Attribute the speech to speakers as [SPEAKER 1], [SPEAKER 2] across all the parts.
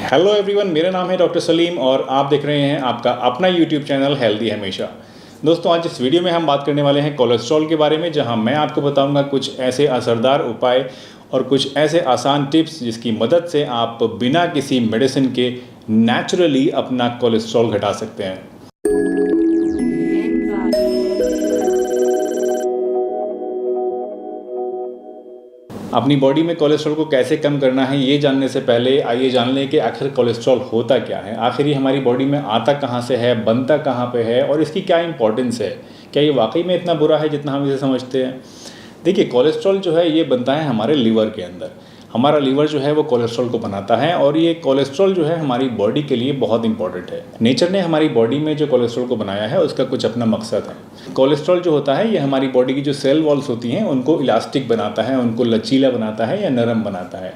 [SPEAKER 1] Hello everyone, मेरा नाम है डॉक्टर सलीम और आप देख रहे हैं आपका अपना यूट्यूब चैनल हेल्दी हमेशा। दोस्तों, आज इस वीडियो में हम बात करने वाले हैं कोलेस्ट्रॉल के बारे में, जहां मैं आपको बताऊंगा कुछ ऐसे असरदार उपाय और कुछ ऐसे आसान टिप्स जिसकी मदद से आप बिना किसी मेडिसिन के नेचुरली अपना कोलेस्ट्रॉल घटा सकते हैं। अपनी बॉडी में कोलेस्ट्रॉल को कैसे कम करना है, ये जानने से पहले आइए जान लें कि आखिर कोलेस्ट्रॉल होता क्या है, आखिर ये हमारी बॉडी में आता कहाँ से है, बनता कहाँ पे है और इसकी क्या इंपॉर्टेंस है। क्या ये वाकई में इतना बुरा है जितना हम इसे समझते हैं? देखिए, कोलेस्ट्रॉल जो है ये बनता है हमारे लीवर के अंदर। हमारा लीवर जो है वो कोलेस्ट्रॉल को बनाता है और ये कोलेस्ट्रॉल जो है हमारी बॉडी के लिए बहुत इंपॉर्टेंट है। नेचर ने हमारी बॉडी में जो कोलेस्ट्रॉल को बनाया है उसका कुछ अपना मकसद है। कोलेस्ट्रॉल जो होता है ये हमारी बॉडी की जो सेल वॉल्स होती हैं उनको इलास्टिक बनाता है, उनको लचीला बनाता है या नरम बनाता है।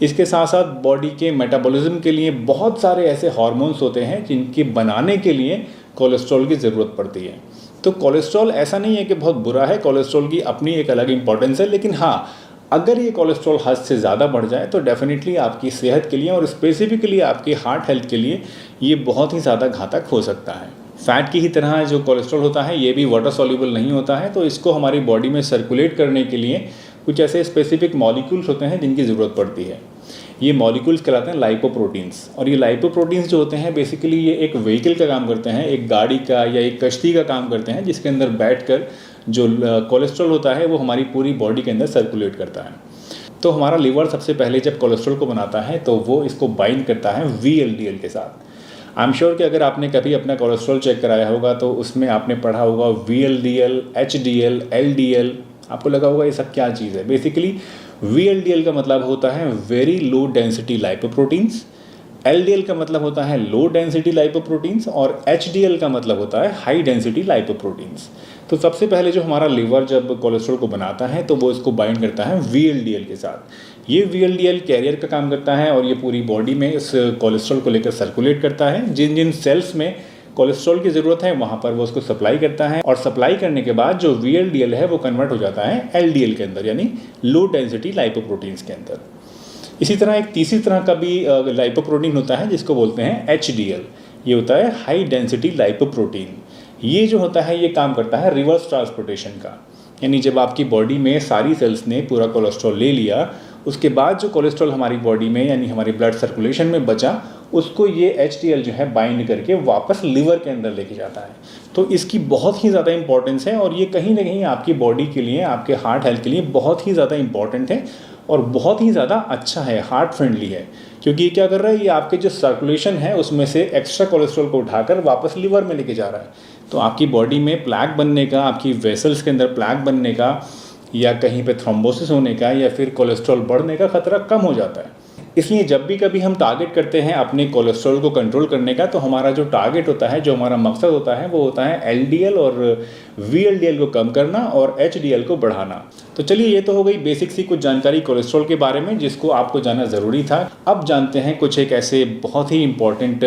[SPEAKER 1] इसके साथ साथ बॉडी के मेटाबॉलिज्म के लिए बहुत सारे ऐसे हार्मोन्स होते हैं जिनके बनाने के लिए कोलेस्ट्रॉल की ज़रूरत पड़ती है। तो कोलेस्ट्रॉल ऐसा नहीं है कि बहुत बुरा है, कोलेस्ट्रॉल की अपनी एक अलग इंपॉर्टेंस है। लेकिन हाँ, अगर ये कोलेस्ट्रॉल हद से ज़्यादा बढ़ जाए तो डेफिनेटली आपकी सेहत के लिए और स्पेसिफिकली आपकी हार्ट हेल्थ के लिए ये बहुत ही ज़्यादा घातक हो सकता है। फ़ैट की ही तरह जो कोलेस्ट्रॉल होता है ये भी वाटर सॉल्युबल नहीं होता है, तो इसको हमारी बॉडी में सर्कुलेट करने के लिए कुछ ऐसे स्पेसिफिक मॉलिक्यूल्स होते हैं जिनकी ज़रूरत पड़ती है। ये मॉलिक्यूल्स कहलाते हैं लाइपोप्रोटीन्स। और ये लाइपोप्रोटीन्स जो होते हैं बेसिकली ये एक व्हीकल का काम करते हैं, एक गाड़ी का या एक कश्ती का काम करते हैं, जिसके अंदर बैठकर जो कोलेस्ट्रॉल होता है वो हमारी पूरी बॉडी के अंदर सर्कुलेट करता है। तो हमारा लीवर सबसे पहले जब कोलेस्ट्रॉल को बनाता है तो वो इसको बाइंड करता है VLDL के साथ। आई एम श्योर कि अगर आपने कभी अपना कोलेस्ट्रॉल चेक कराया होगा तो उसमें आपने पढ़ा होगा VLDL, HDL, LDL। आपको लगा होगा ये सब क्या चीज़ है। बेसिकली VLDL का मतलब होता है very low density lipoproteins, LDL का मतलब होता है लो डेंसिटी लाइपोप्रोटीन्स और HDL का मतलब होता है हाई डेंसिटी लाइपोप्रोटीन्स। तो सबसे पहले जो हमारा लीवर जब कोलेस्ट्रॉल को बनाता है तो वो इसको बाइंड करता है VLDL के साथ। ये VLDL कैरियर का काम करता है और ये पूरी बॉडी में इस कोलेस्ट्रॉल को लेकर सर्कुलेट करता है। जिन जिन सेल्स में कोलेस्ट्रॉल की ज़रूरत है वहाँ पर वो उसको सप्लाई करता है और सप्लाई करने के बाद जो VLDL है वो कन्वर्ट हो जाता है LDL के अंदर, यानी लो डेंसिटी लाइपोप्रोटीन्स के अंदर। इसी तरह एक तीसरी तरह का भी लाइपोप्रोटीन होता है जिसको बोलते हैं HDL। ये होता है हाई डेंसिटी लाइपोप्रोटीन। ये जो होता है ये काम करता है रिवर्स ट्रांसपोर्टेशन का, यानी जब आपकी बॉडी में सारी सेल्स ने पूरा कोलेस्ट्रॉल ले लिया, उसके बाद जो कोलेस्ट्रॉल हमारी बॉडी में यानी हमारी ब्लड सर्कुलेशन में बचा उसको ये HDL जो है बाइंड करके वापस लीवर के अंदर लेके जाता है। तो इसकी बहुत ही ज़्यादा इंपॉर्टेंस है और ये कहीं ना कहीं आपकी बॉडी के लिए, आपके हार्ट हेल्थ के लिए बहुत ही ज़्यादा इंपॉर्टेंट है और बहुत ही ज़्यादा अच्छा है, हार्ट फ्रेंडली है। क्योंकि ये क्या कर रहा है, ये आपके जो सर्कुलेशन है उसमें से एक्स्ट्रा कोलेस्ट्रॉल को उठाकर वापस लीवर में लेके जा रहा है। तो आपकी बॉडी में प्लैक बनने का, आपकी वेसल्स के अंदर प्लैक बनने का या कहीं पे थ्रोम्बोसिस होने का या फिर कोलेस्ट्रॉल बढ़ने का खतरा कम हो जाता है। इसलिए जब भी कभी हम टारगेट करते हैं अपने कोलेस्ट्रॉल को कंट्रोल करने का, तो हमारा जो टारगेट होता है, जो हमारा मकसद होता है वो होता है LDL और VLDL को कम करना और HDL को बढ़ाना। तो चलिए, ये तो हो गई बेसिक सी कुछ जानकारी कोलेस्ट्रॉल के बारे में जिसको आपको जानना ज़रूरी था। अब जानते हैं कुछ एक ऐसे बहुत ही इंपॉर्टेंट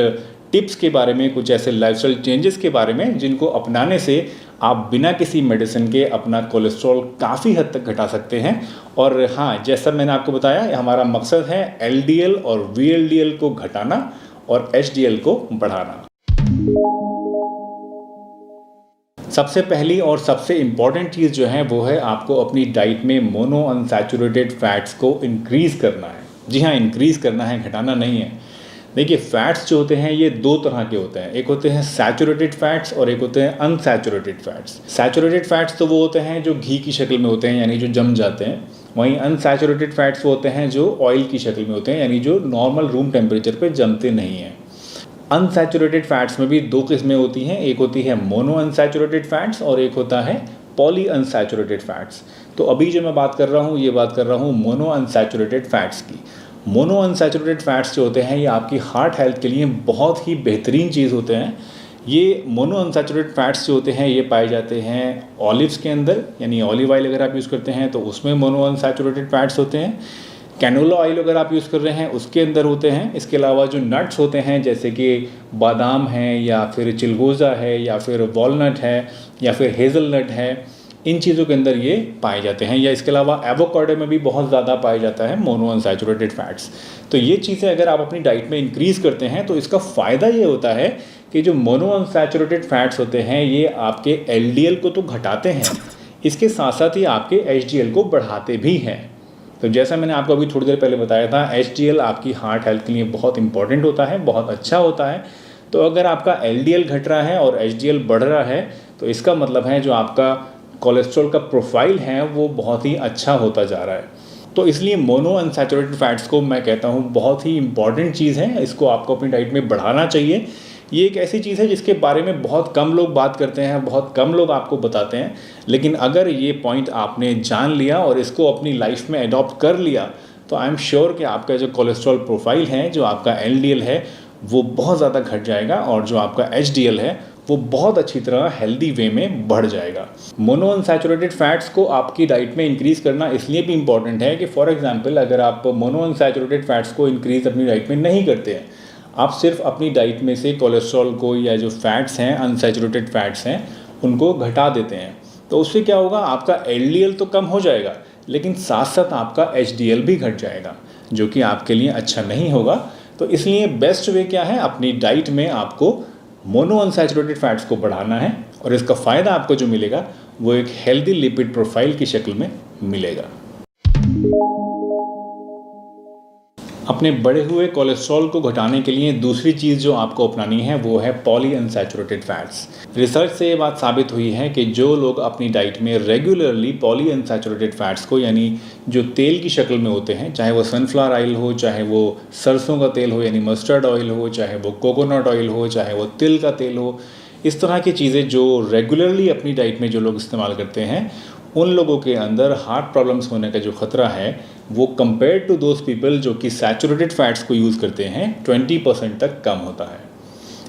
[SPEAKER 1] टिप्स के बारे में, कुछ ऐसे लाइफस्टाइल चेंजेस के बारे में जिनको अपनाने से आप बिना किसी मेडिसिन के अपना कोलेस्ट्रॉल काफ़ी हद तक घटा सकते हैं। और हाँ, जैसा मैंने आपको बताया, हमारा मकसद है LDL और VLDL को घटाना और HDL को बढ़ाना। सबसे पहली और सबसे इम्पॉर्टेंट चीज़ जो है वो है आपको अपनी डाइट में मोनो अनसैचुरेटेड फैट्स को इंक्रीज़ करना है। जी हाँ, इंक्रीज़ करना है, घटाना नहीं है। देखिए, फ़ैट्स जो होते हैं ये दो तरह के होते हैं। एक होते हैं सैचुरेटेड फैट्स और एक होते हैं अनसैचुरेटेड फैट्स। सैचुरेटेड फैट्स तो वो होते हैं जो घी की शक्ल में होते हैं, यानी जो जम जाते हैं। वहीं अनसैचुरेटेड फैट्स वो होते हैं जो ऑयल की शक्ल में होते हैं, यानी जो नॉर्मल रूम टेम्परेचर पे जमते नहीं हैं। अनसैचुरेटेड फैट्स में भी दो किस्में होती हैं, एक होती है मोनो अनसैचुरेटेड फैट्स और एक होता है पॉली अनसैचुरेटेड फैट्स। तो अभी जो मैं बात कर रहा हूँ ये बात कर रहा हूँ मोनो अनसैचुरेटेड फैट्स की। मोनो अनसैचुरेटेड फैट्स जो होते हैं ये आपकी हार्ट हेल्थ के लिए बहुत ही बेहतरीन चीज़ होते हैं। ये मोनो अनसैचुरेटेड फैट्स जो होते हैं ये पाए जाते हैं ऑलिव्स के अंदर, यानी ऑलिव ऑयल अगर आप यूज़ करते हैं तो उसमें मोनो अनसैचुरेटेड फैट्स होते हैं। कैनोला ऑयल अगर आप यूज़ कर रहे हैं उसके अंदर होते हैं। इसके अलावा जो नट्स होते हैं जैसे कि बादाम है या फिर चिलगोज़ा है या फिर वॉलनट है या फिर हेज़लनट है, इन चीज़ों के अंदर ये पाए जाते हैं। या इसके अलावा एवोकाडो में भी बहुत ज़्यादा पाया जाता है मोनो अनसैचुरेटेड फैट्स। तो ये चीज़ें अगर आप अपनी डाइट में इंक्रीज़ करते हैं तो इसका फ़ायदा ये होता है कि जो मोनो अनसैचुरेटेड फैट्स होते हैं ये आपके LDL को तो घटाते हैं, इसके साथ साथ ये आपके HDL को बढ़ाते भी हैं। तो जैसा मैंने आपको अभी थोड़ी देर पहले बताया था, HDL आपकी हार्ट हेल्थ के लिए बहुत इंपॉर्टेंट होता है, बहुत अच्छा होता है। तो अगर आपका LDL घट रहा है और HDL बढ़ रहा है तो इसका मतलब है जो आपका कोलेस्ट्रॉल का प्रोफाइल है वो बहुत ही अच्छा होता जा रहा है। तो इसलिए मोनो अनसैचुरेटेड फैट्स को मैं कहता हूँ बहुत ही इंपॉर्टेंट चीज़ है, इसको आपको अपनी डाइट में बढ़ाना चाहिए। ये एक ऐसी चीज़ है जिसके बारे में बहुत कम लोग बात करते हैं, बहुत कम लोग आपको बताते हैं, लेकिन अगर ये पॉइंट आपने जान लिया और इसको अपनी लाइफ में अडॉप्ट कर लिया तो आई एम श्योर कि आपका जो कोलेस्ट्रॉल प्रोफाइल है, जो आपका LDL है वो बहुत ज़्यादा घट जाएगा और जो आपका HDL है वो बहुत अच्छी तरह हेल्दी वे में बढ़ जाएगा। मोनो अनसैचुरेटेड फैट्स को आपकी डाइट में इंक्रीज़ करना इसलिए भी इम्पॉर्टेंट है कि फॉर एग्जांपल अगर आप मोनो अनसैचुरेटेड फैट्स को इंक्रीज़ अपनी डाइट में नहीं करते हैं, आप सिर्फ अपनी डाइट में से कोलेस्ट्रॉल को या जो फैट्स हैं, अनसैचुरेटेड फैट्स हैं, उनको घटा देते हैं, तो उससे क्या होगा, आपका LDL तो कम हो जाएगा लेकिन साथ साथ आपका HDL भी घट जाएगा, जो कि आपके लिए अच्छा नहीं होगा। तो इसलिए बेस्ट वे क्या है, अपनी डाइट में आपको मोनो अनसैचुरेटेड फैट्स को बढ़ाना है और इसका फ़ायदा आपको जो मिलेगा वो एक हेल्दी लिपिड प्रोफाइल की शक्ल में मिलेगा। अपने बढ़े हुए कोलेस्ट्रॉल को घटाने के लिए दूसरी चीज़ जो आपको अपनानी है वो है पॉली अनसैचुरेटेड फैट्स। रिसर्च से ये बात साबित हुई है कि जो लोग अपनी डाइट में रेगुलरली पॉली अनसैचुरेटेड फैट्स को, यानी जो तेल की शक्ल में होते हैं, चाहे वो सनफ्लावर ऑयल हो, चाहे वो सरसों का तेल हो यानी मस्टर्ड ऑयल हो, चाहे वो कोकोनट ऑयल हो, चाहे वो तिल का तेल हो, इस तरह की चीज़ें जो रेगुलरली अपनी डाइट में जो लोग इस्तेमाल करते हैं, उन लोगों के अंदर हार्ट प्रॉब्लम्स होने का जो ख़तरा है वो कंपेयर टू दोज पीपल जो कि सैचुरेटेड फैट्स को यूज़ करते हैं 20% तक कम होता है।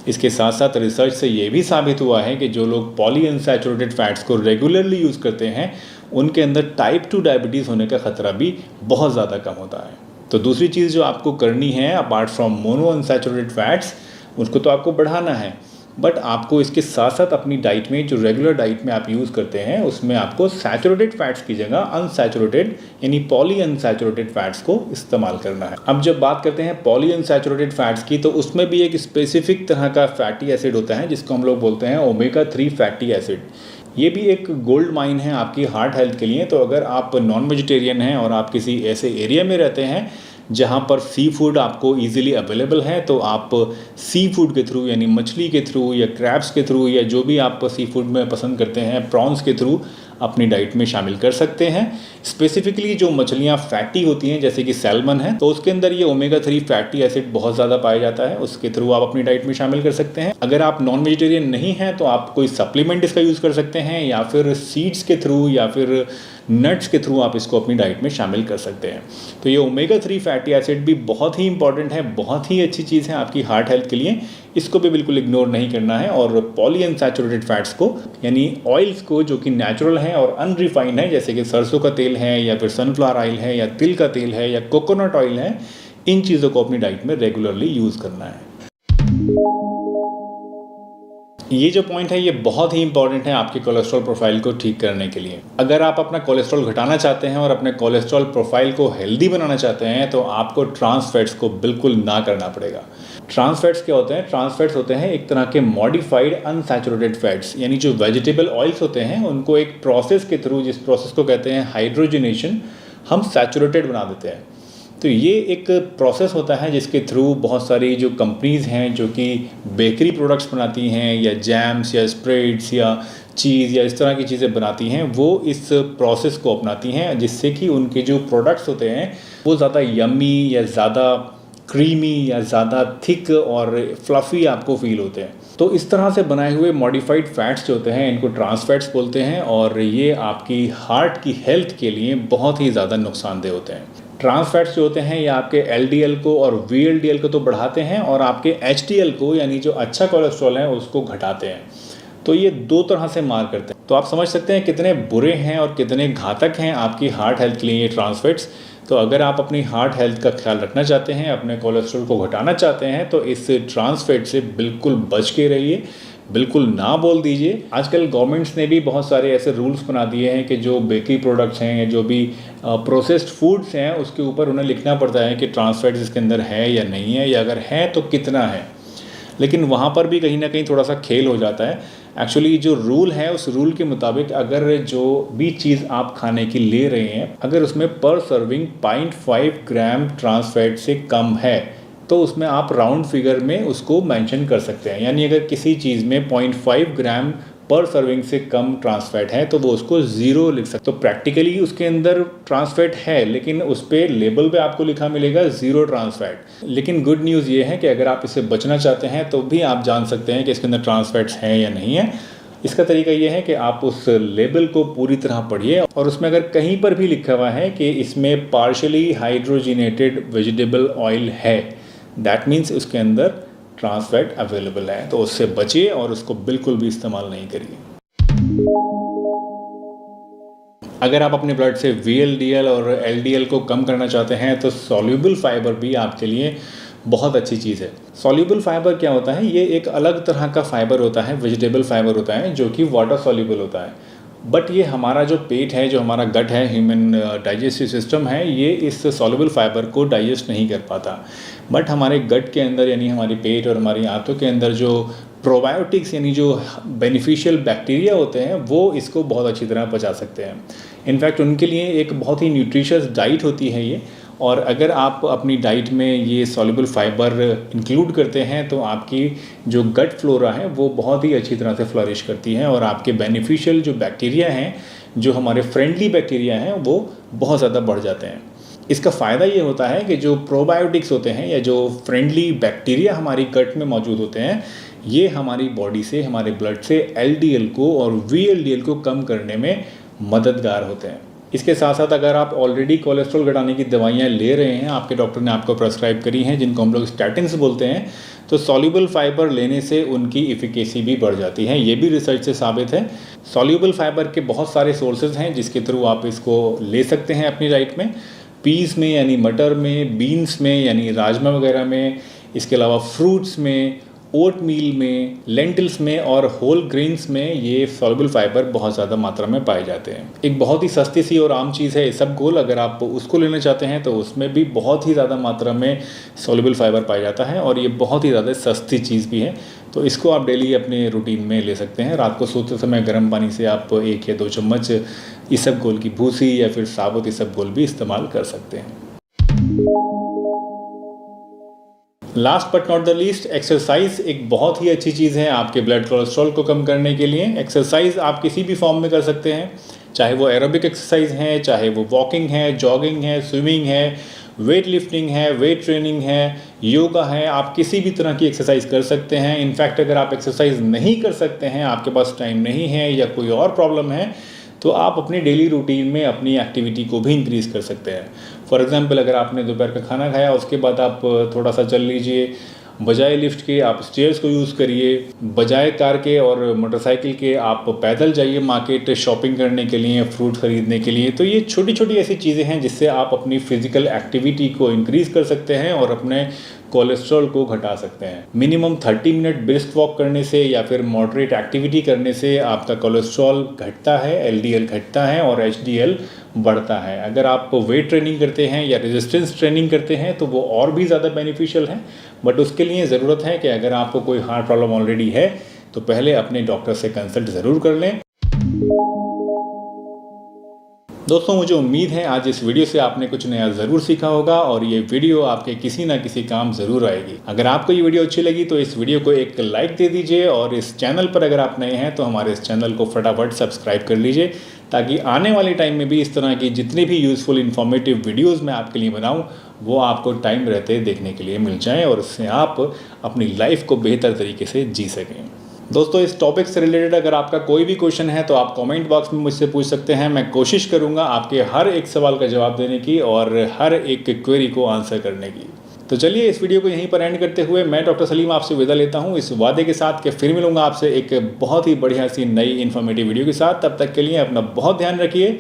[SPEAKER 1] इसके साथ साथ रिसर्च से ये भी साबित हुआ है कि जो लोग पॉली अनसैचुरेटेड फैट्स को रेगुलरली यूज़ करते हैं उनके अंदर टाइप 2 डायबिटीज़ होने का ख़तरा भी बहुत ज़्यादा कम होता है। तो दूसरी चीज़ जो आपको करनी है apart from mono unsaturated fats, उसको तो आपको बढ़ाना है, बट आपको इसके साथ साथ अपनी डाइट में जो रेगुलर डाइट में आप यूज़ करते हैं उसमें आपको सैचुरेटेड फैट्स की जगह अनसैचुरेटेड यानी पॉली अनसैचुरेटेड फैट्स को इस्तेमाल करना है। अब जब बात करते हैं पॉली अनसैचुरेटेड फैट्स की, तो उसमें भी एक स्पेसिफिक तरह का फैटी एसिड होता है जिसको हम लोग बोलते हैं ओमेगा 3 फैटी एसिड। ये भी एक गोल्ड माइन है आपकी हार्ट हेल्थ के लिए। तो अगर आप नॉन वेजिटेरियन हैं और आप किसी ऐसे एरिया में रहते हैं जहाँ पर सी फूड आपको इजीली अवेलेबल है, तो आप सी फूड के थ्रू यानी मछली के थ्रू या क्रैब्स के थ्रू या जो भी आप सी फूड में पसंद करते हैं, प्रॉन्स के थ्रू अपनी डाइट में शामिल कर सकते हैं। स्पेसिफिकली जो मछलियाँ फैटी होती हैं जैसे कि सैल्मन है, तो उसके अंदर ये ओमेगा 3 फैटी एसिड बहुत ज़्यादा पाया जाता है, उसके थ्रू आप अपनी डाइट में शामिल कर सकते हैं। अगर आप नॉन वेजिटेरियन नहीं हैं तो आप कोई सप्लीमेंट इसका यूज़ कर सकते हैं या फिर सीड्स के थ्रू या फिर नट्स के थ्रू आप इसको अपनी डाइट में शामिल कर सकते हैं। तो ये ओमेगा 3 फैटी एसिड भी बहुत ही इंपॉर्टेंट है, बहुत ही अच्छी चीज़ है आपकी हार्ट हेल्थ के लिए, इसको भी बिल्कुल इग्नोर नहीं करना है। और पॉली अनसैचुरेटेड फैट्स को यानी ऑयल्स को जो कि नेचुरल है और अनरिफाइंड है, जैसे कि सरसों का तेल है या फिर सनफ्लावर ऑयल है या तिल का तेल है या कोकोनट ऑयल है, इन चीज़ों को अपनी डाइट में रेगुलरली यूज़ करना है। ये जो पॉइंट है ये बहुत ही इंपॉर्टेंट है आपके कोलेस्ट्रॉल प्रोफाइल को ठीक करने के लिए। अगर आप अपना कोलेस्ट्रॉल घटाना चाहते हैं और अपने कोलेस्ट्रॉल प्रोफाइल को हेल्दी बनाना चाहते हैं तो आपको ट्रांस फैट्स को बिल्कुल ना करना पड़ेगा। ट्रांस फैट्स क्या होते हैं? ट्रांस फैट्स होते हैं एक तरह के मॉडिफाइड अनसैचुरेटेड फैट्स, यानी जो वेजिटेबल ऑयल्स होते हैं उनको एक प्रोसेस के थ्रू, जिस प्रोसेस को कहते हैं हाइड्रोजनेशन, हम सैचुरेटेड बना देते हैं। तो ये एक प्रोसेस होता है जिसके थ्रू बहुत सारी जो कंपनीज़ हैं जो कि बेकरी प्रोडक्ट्स बनाती हैं या जैम्स या स्प्रेड्स या चीज़ या इस तरह की चीज़ें बनाती हैं, वो इस प्रोसेस को अपनाती हैं जिससे कि उनके जो प्रोडक्ट्स होते हैं वो ज़्यादा यम्मी या ज़्यादा क्रीमी या ज़्यादा थिक और फ्लफ़ी आपको फील होते हैं। तो इस तरह से बनाए हुए मॉडिफाइड फैट्स जो होते हैं इनको ट्रांस फैट्स बोलते हैं और ये आपकी हार्ट की हेल्थ के लिए बहुत ही ज़्यादा नुकसानदेह होते हैं। ट्रांस फैट्स जो होते हैं ये आपके LDL को और VLDL को तो बढ़ाते हैं और आपके HDL को यानी जो अच्छा कोलेस्ट्रॉल है उसको घटाते हैं। तो ये दो तरह से मार करते हैं। तो आप समझ सकते हैं कितने बुरे हैं और कितने घातक हैं आपकी हार्ट हेल्थ के लिए ये ट्रांस फैट्स। तो अगर आप अपनी हार्ट हेल्थ का ख्याल रखना चाहते हैं, अपने कोलेस्ट्रॉल को घटाना चाहते हैं, तो इस ट्रांस फैट से बिल्कुल बच के रहिए। बिल्कुल ना बोल दीजिए। आजकल गवर्नमेंट्स ने भी बहुत सारे ऐसे रूल्स बना दिए हैं कि जो बेकरी प्रोडक्ट्स हैं या जो भी प्रोसेस्ड फूड्स हैं उसके ऊपर उन्हें लिखना पड़ता है कि ट्रांस फैट्स इसके अंदर है या नहीं है, या अगर है तो कितना है। लेकिन वहाँ पर भी कहीं ना कहीं थोड़ा सा खेल हो जाता है। एक्चुअली जो रूल है उस रूल के मुताबिक अगर जो भी चीज़ आप खाने की ले रहे हैं अगर उसमें पर सर्विंग 0.5 ग्राम ट्रांस फैट से कम है तो उसमें आप राउंड फिगर में उसको मेंशन कर सकते हैं। यानी अगर किसी चीज़ में 0.5 ग्राम पर सर्विंग से कम ट्रांस फैट है तो वो उसको 0 लिख सकते। तो प्रैक्टिकली उसके अंदर ट्रांस फैट है लेकिन उस पर लेबल पे आपको लिखा मिलेगा 0 ट्रांस फैट। लेकिन गुड न्यूज़ ये है कि अगर आप इससे बचना चाहते हैं तो भी आप जान सकते हैं कि इसके अंदर ट्रांस फैट्स हैं या नहीं है। इसका तरीका ये है कि आप उस लेबल को पूरी तरह पढ़िए और उसमें अगर कहीं पर भी लिखा हुआ है कि इसमें पार्शियली हाइड्रोजिनेटेड वेजिटेबल ऑयल है, दैट मीन्स उसके अंदर ट्रांस फैट अवेलेबल है, तो उससे बचिए और उसको बिल्कुल भी इस्तेमाल नहीं करिए। अगर आप अपने ब्लड से VLDL और LDL को कम करना चाहते हैं तो सॉल्यूबल फाइबर भी आपके लिए बहुत अच्छी चीज़ है। सॉल्यूबल फाइबर क्या होता है? ये एक अलग तरह का फाइबर होता है, वेजिटेबल फाइबर होता है जो कि वाटर सॉल्यूबल होता है। बट ये हमारा जो पेट है, जो हमारा गट है, ह्यूमन डाइजेस्टिव सिस्टम है, ये इस सॉल्युबल फाइबर को डाइजेस्ट नहीं कर पाता। बट हमारे गट के अंदर यानी हमारी पेट और हमारी आंतों के अंदर जो प्रोबायोटिक्स यानी जो बेनिफिशियल बैक्टीरिया होते हैं वो इसको बहुत अच्छी तरह पचा सकते हैं। इनफैक्ट उनके लिए एक बहुत ही न्यूट्रिशियस डाइट होती है ये, और अगर आप अपनी डाइट में ये सॉल्युबल फाइबर इंक्लूड करते हैं तो आपकी जो गट फ्लोरा है वो बहुत ही अच्छी तरह से फ्लरिश करती है और आपके बेनिफिशियल जो बैक्टीरिया हैं, जो हमारे फ्रेंडली बैक्टीरिया हैं, वो बहुत ज़्यादा बढ़ जाते हैं। इसका फ़ायदा ये होता है कि जो प्रोबायोटिक्स होते हैं या जो फ्रेंडली बैक्टीरिया हमारी गट में मौजूद होते हैं, ये हमारी बॉडी से, हमारे ब्लड से LDL को और VLDL को कम करने में मददगार होते हैं। इसके साथ साथ अगर आप ऑलरेडी कोलेस्ट्रॉल घटाने की दवाइयाँ ले रहे हैं, आपके डॉक्टर ने आपको प्रेस्क्राइब करी हैं जिनको हम लोग स्टैटिन्स बोलते हैं, तो सॉल्युबल फाइबर लेने से उनकी इफिकेसी भी बढ़ जाती है। ये भी रिसर्च से साबित है। सॉल्युबल फाइबर के बहुत सारे सोर्सेज हैं जिसके थ्रू आप इसको ले सकते हैं अपनी डाइट में। पीस में यानी मटर में, बीन्स में यानी राजमा वगैरह में, इसके अलावा फ्रूट्स में, ओट मील में, लेंटिल्स में और होल ग्रेन्स में ये सॉल्युबल फाइबर बहुत ज़्यादा मात्रा में पाए जाते हैं। एक बहुत ही सस्ती सी और आम चीज़ है इसबगोल, अगर आप उसको लेना चाहते हैं तो उसमें भी बहुत ही ज़्यादा मात्रा में सॉल्युबल फाइबर पाया जाता है और ये बहुत ही ज़्यादा सस्ती चीज़ भी है। तो इसको आप डेली अपने रूटीन में ले सकते हैं। रात को सोते समय गर्म पानी से आप 1 या 2 चम्मच इसबगोल की भूसी या फिर साबुत इसबगोल भी इस्तेमाल कर सकते हैं। Last but not the least, exercise एक बहुत ही अच्छी चीज़ है आपके ब्लड कोलेस्ट्रॉल को कम करने के लिए। एक्सरसाइज आप किसी भी फॉर्म में कर सकते हैं, चाहे वो एरोबिक एक्सरसाइज है, चाहे वो वॉकिंग है, जॉगिंग है, स्विमिंग है, वेट लिफ्टिंग है, वेट ट्रेनिंग है, योगा है। आप किसी भी तरह की एक्सरसाइज कर सकते हैं। इनफैक्ट अगर आप एक्सरसाइज नहीं कर सकते हैं, आपके पास टाइम नहीं है या कोई और प्रॉब्लम है, तो आप अपनी डेली रूटीन में अपनी एक्टिविटी को भी इंक्रीज़ कर सकते हैं। फॉर एग्जांपल, अगर आपने दोपहर का खाना खाया उसके बाद आप थोड़ा सा चल लीजिए, बजाय लिफ्ट के आप स्टेयर्स को यूज़ करिए, बजाय कार के और मोटरसाइकिल के आप पैदल जाइए मार्केट शॉपिंग करने के लिए, फ्रूट ख़रीदने के लिए। तो ये छोटी छोटी ऐसी चीज़ें हैं जिससे आप अपनी फ़िज़िकल एक्टिविटी को इंक्रीज़ कर सकते हैं और अपने कोलेस्ट्रॉल को घटा सकते हैं। मिनिमम 30 मिनट ब्रिस्क वॉक करने से या फिर मॉडरेट एक्टिविटी करने से आपका कोलेस्ट्रॉल घटता है, LDL घटता है और HDL बढ़ता है। अगर आप वेट ट्रेनिंग करते हैं या रेजिस्टेंस ट्रेनिंग करते हैं तो वो और भी ज़्यादा बेनिफिशियल है। बट उसके लिए ज़रूरत है कि अगर आपको कोई हार्ट प्रॉब्लम ऑलरेडी है तो पहले अपने डॉक्टर से कंसल्ट ज़रूर कर लें। दोस्तों, मुझे उम्मीद है आज इस वीडियो से आपने कुछ नया ज़रूर सीखा होगा और ये वीडियो आपके किसी ना किसी काम ज़रूर आएगी। अगर आपको ये वीडियो अच्छी लगी तो इस वीडियो को एक लाइक दे दीजिए और इस चैनल पर अगर आप नए हैं तो हमारे इस चैनल को फटाफट सब्सक्राइब कर लीजिए, ताकि आने वाले टाइम में भी इस तरह की जितनी भी यूज़फुल इन्फॉर्मेटिव वीडियोज़ मैं आपके लिए बनाऊँ वो आपको टाइम रहते देखने के लिए मिल जाएँ और उससे आप अपनी लाइफ को बेहतर तरीके से जी सकें। दोस्तों, इस टॉपिक से रिलेटेड अगर आपका कोई भी क्वेश्चन है तो आप कमेंट बॉक्स में मुझसे पूछ सकते हैं। मैं कोशिश करूंगा आपके हर एक सवाल का जवाब देने की और हर एक क्वेरी को आंसर करने की। तो चलिए इस वीडियो को यहीं पर एंड करते हुए मैं डॉक्टर सलीम आपसे विदा लेता हूं, इस वादे के साथ कि फिर मिलूंगा आपसे एक बहुत ही बढ़िया सी नई इन्फॉर्मेटिव वीडियो के साथ। तब तक के लिए अपना बहुत ध्यान रखिए।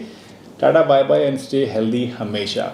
[SPEAKER 1] Tata, bye bye and stay healthy हमेशा।